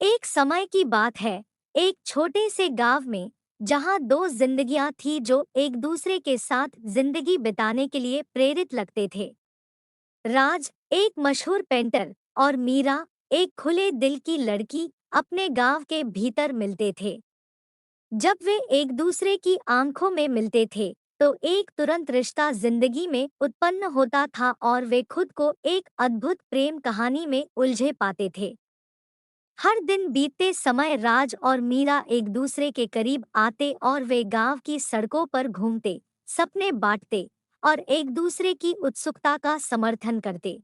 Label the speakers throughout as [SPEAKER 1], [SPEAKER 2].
[SPEAKER 1] एक समय की बात है, एक छोटे से गांव में, जहां दो जिंदगियां थी जो एक दूसरे के साथ जिंदगी बिताने के लिए प्रेरित लगते थे। राज, एक मशहूर पेंटर, और मीरा, एक खुले दिल की लड़की, अपने गांव के भीतर मिलते थे। जब वे एक दूसरे की आंखों में मिलते थे, तो एक तुरंत रिश्ता जिंदगी में उत्पन्न होता था और वे खुद को एक अद्भुत प्रेम कहानी में उलझे पाते थे। हर दिन बीतते समय राज और मीरा एक दूसरे के करीब आते और वे गांव की सड़कों पर घूमते, सपने बांटते और एक दूसरे की उत्सुकता का समर्थन करते।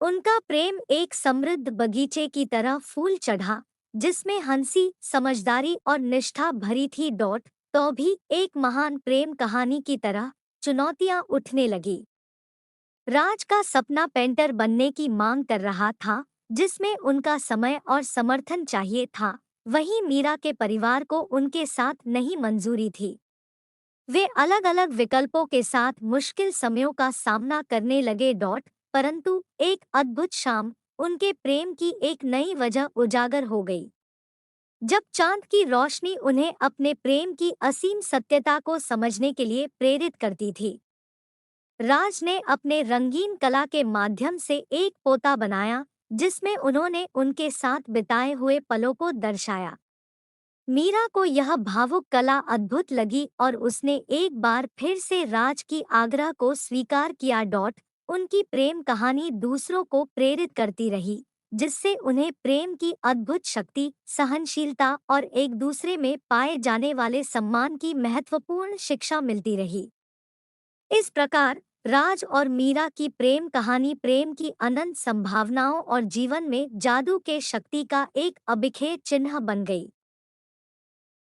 [SPEAKER 1] उनका प्रेम एक समृद्ध बगीचे की तरह फूल चढ़ा, जिसमें हंसी, समझदारी और निष्ठा भरी थी। तो भी एक महान प्रेम कहानी की तरह चुनौतियां उठने लगी। राज का सपना पेंटर बनने की मांग कर रहा था, जिसमें उनका समय और समर्थन चाहिए था। वहीं मीरा के परिवार को उनके साथ नहीं मंजूरी थी। वे अलग अलग विकल्पों के साथ मुश्किल समयों का सामना करने लगे। परंतु एक अद्भुत शाम, उनके प्रेम की एक नई वजह उजागर हो गई। जब चांद की रोशनी उन्हें अपने प्रेम की असीम सत्यता को समझने के लिए प्रेरित करती थी। राज ने अपने रंगीन कला के माध्यम से एक पोता बनाया, जिसमें उन्होंने उनके साथ बिताए हुए पलों को दर्शाया। मीरा को यह भावुक कला अद्भुत लगी और उसने एक बार फिर से राज की आग्रह को स्वीकार किया। उनकी प्रेम कहानी दूसरों को प्रेरित करती रही, जिससे उन्हें प्रेम की अद्भुत शक्ति, सहनशीलता और एक दूसरे में पाए जाने वाले सम्मान की महत्वपूर्ण शिक्षा मिलती रही। इस प्रकार राज और मीरा की प्रेम कहानी प्रेम की अनंत संभावनाओं और जीवन में जादू के शक्ति का एक अबिखेर चिन्ह बन गई।